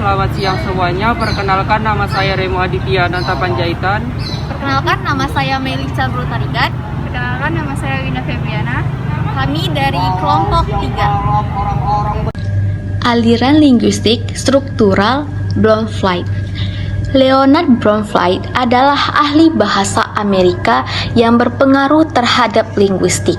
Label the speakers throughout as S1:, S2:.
S1: selamat siang semuanya. Perkenalkan, nama saya Remo Aditya Nanta Panjaitan.
S2: Perkenalkan, nama saya Melisa Brutarigan.
S3: Perkenalkan, nama saya Wina Febriana.
S2: Kami dari kelompok 3.
S4: Aliran linguistik struktural Bloomfield. Leonard Bloomfield adalah ahli bahasa Amerika yang berpengaruh terhadap linguistik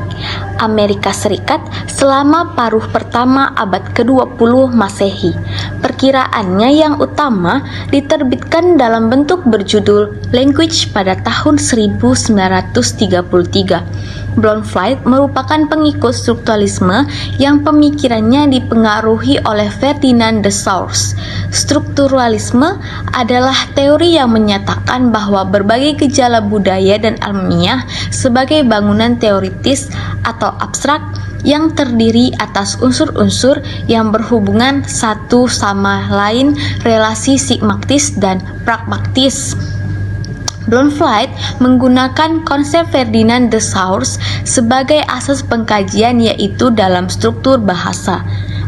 S4: Amerika Serikat selama paruh pertama abad ke-20 Masehi. Perkiraannya yang utama diterbitkan dalam bentuk berjudul Language pada tahun 1933. Bloomfield merupakan pengikut strukturalisme yang pemikirannya dipengaruhi oleh Ferdinand de Saussure. Strukturalisme adalah teori yang menyatakan bahwa berbagai gejala budaya dan alamiah sebagai bangunan teoritis atau abstrak yang terdiri atas unsur-unsur yang berhubungan satu sama lain, relasi sigmatis dan pragmatis. Bloomfield menggunakan konsep Ferdinand de Saussure sebagai asas pengkajian, yaitu dalam struktur bahasa.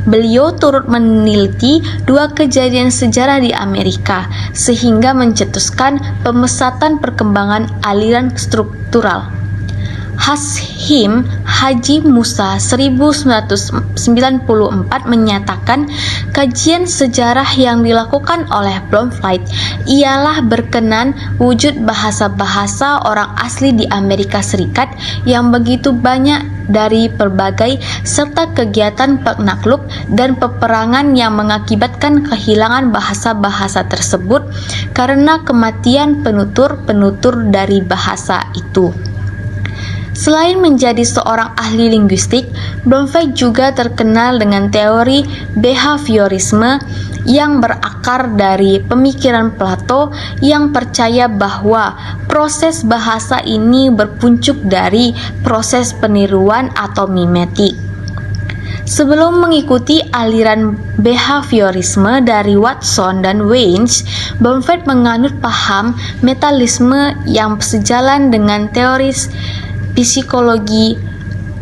S4: Beliau turut meneliti dua kejadian sejarah di Amerika sehingga mencetuskan pemesatan perkembangan aliran struktural. Hashim Haji Musa 1994 menyatakan kajian sejarah yang dilakukan oleh Bloomfield ialah berkenan wujud bahasa-bahasa orang asli di Amerika Serikat yang begitu banyak dari berbagai serta kegiatan penakluk dan peperangan yang mengakibatkan kehilangan bahasa-bahasa tersebut karena kematian penutur-penutur dari bahasa itu. Selain menjadi seorang ahli linguistik, Bloomfield juga terkenal dengan teori behaviorisme yang berakar dari pemikiran Plato yang percaya bahwa proses bahasa ini berpuncuk dari proses peniruan atau mimetik. Sebelum mengikuti aliran behaviorisme dari Watson dan Wayne, Bloomfield menganut paham metalisme yang sejalan dengan teori psikologi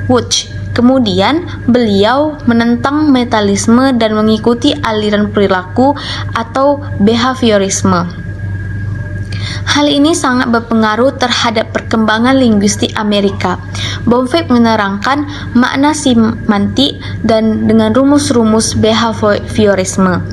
S4: Wuch. Kemudian beliau menentang metalisme dan mengikuti aliran perilaku atau behaviorisme. Hal ini sangat berpengaruh terhadap perkembangan linguistik Amerika. Bloomfield menerangkan makna semantik dan dengan rumus-rumus behaviorisme.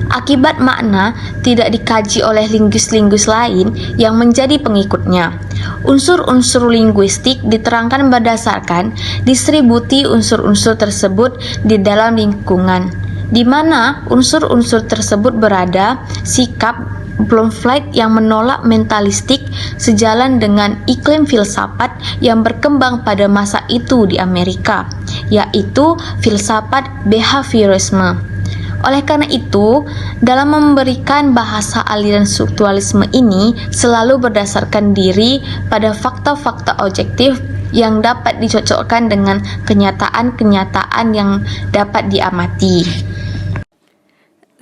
S4: Akibat makna tidak dikaji oleh linguis-linguis lain yang menjadi pengikutnya. Unsur-unsur linguistik diterangkan berdasarkan distribusi unsur-unsur tersebut di dalam lingkungan di mana unsur-unsur tersebut berada. Sikap Bloomfield yang menolak mentalistik sejalan dengan iklim filsafat yang berkembang pada masa itu di Amerika, yaitu filsafat behaviorisme. Oleh karena itu, dalam memberikan bahasa aliran strukturalisme ini selalu berdasarkan diri pada fakta-fakta objektif yang dapat dicocokkan dengan kenyataan-kenyataan yang dapat diamati.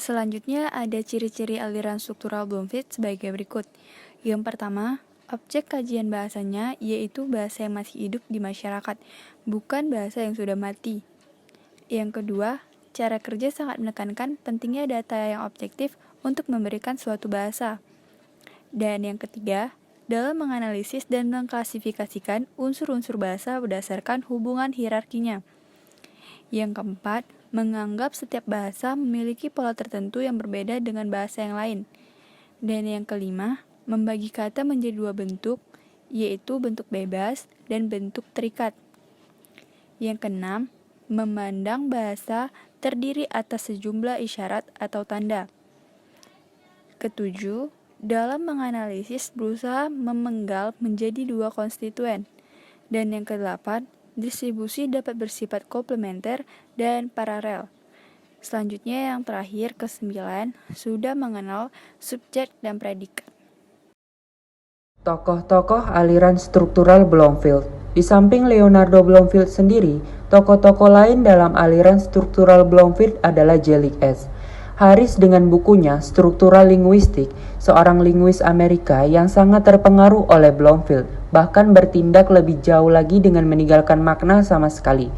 S3: Selanjutnya ada ciri-ciri aliran struktural Bloomfield sebagai berikut. Yang pertama, objek kajian bahasanya yaitu bahasa yang masih hidup di masyarakat, bukan bahasa yang sudah mati. Yang kedua, cara kerja sangat menekankan pentingnya data yang objektif untuk memberikan suatu bahasa. Dan yang ketiga, dalam menganalisis dan mengklasifikasikan unsur-unsur bahasa berdasarkan hubungan hierarkinya. Yang keempat, menganggap setiap bahasa memiliki pola tertentu yang berbeda dengan bahasa yang lain. Dan yang kelima, membagi kata menjadi dua bentuk, yaitu bentuk bebas dan bentuk terikat. Yang keenam, memandang bahasa terdiri atas sejumlah isyarat atau tanda. Ketujuh, dalam menganalisis berusaha memenggal menjadi dua konstituen. Dan yang kedelapan, distribusi dapat bersifat komplementer dan paralel. Selanjutnya yang terakhir, kesembilan, sudah mengenal subjek dan predikat.
S1: Tokoh-tokoh aliran struktural Bloomfield. Di samping Leonardo Bloomfield sendiri, tokoh-tokoh lain dalam aliran struktural Bloomfield adalah Jellic S. Harris dengan bukunya Struktural Linguistik, seorang linguis Amerika yang sangat terpengaruh oleh Bloomfield, bahkan bertindak lebih jauh lagi dengan meninggalkan makna sama sekali.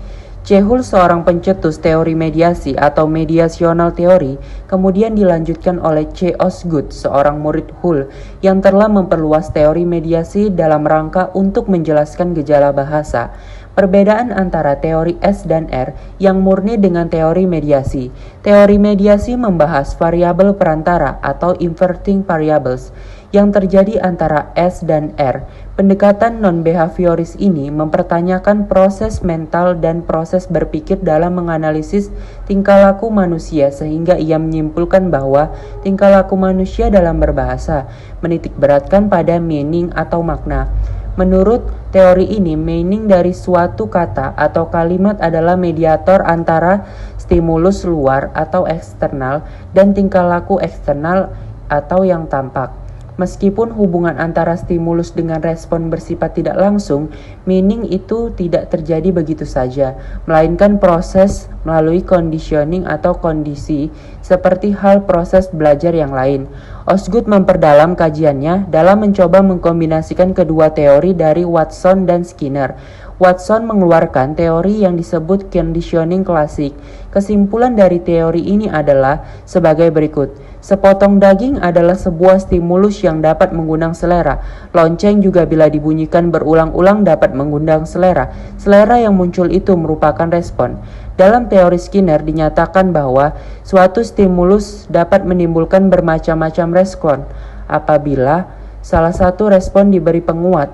S1: Hull, seorang pencetus teori mediasi atau mediational theory, kemudian dilanjutkan oleh C. Osgood, seorang murid Hull yang telah memperluas teori mediasi dalam rangka untuk menjelaskan gejala bahasa. Perbedaan antara teori S dan R yang murni dengan teori mediasi. Teori mediasi membahas variabel perantara atau inverting variables yang terjadi antara S dan R. Pendekatan non-behavioris ini mempertanyakan proses mental dan proses berpikir dalam menganalisis tingkah laku manusia sehingga ia menyimpulkan bahwa tingkah laku manusia dalam berbahasa menitikberatkan pada meaning atau makna. Menurut teori ini, meaning dari suatu kata atau kalimat adalah mediator antara stimulus luar atau eksternal dan tingkah laku eksternal atau yang tampak. Meskipun hubungan antara stimulus dengan respon bersifat tidak langsung, meaning itu tidak terjadi begitu saja, melainkan proses melalui conditioning atau kondisi, seperti hal proses belajar yang lain. Osgood memperdalam kajiannya dalam mencoba mengkombinasikan kedua teori dari Watson dan Skinner. Watson mengeluarkan teori yang disebut conditioning klasik. Kesimpulan dari teori ini adalah sebagai berikut. Sepotong daging adalah sebuah stimulus yang dapat mengundang selera. Lonceng juga bila dibunyikan berulang-ulang dapat mengundang selera. Selera yang muncul itu merupakan respon. Dalam teori Skinner dinyatakan bahwa suatu stimulus dapat menimbulkan bermacam-macam respon apabila salah satu respon diberi penguat.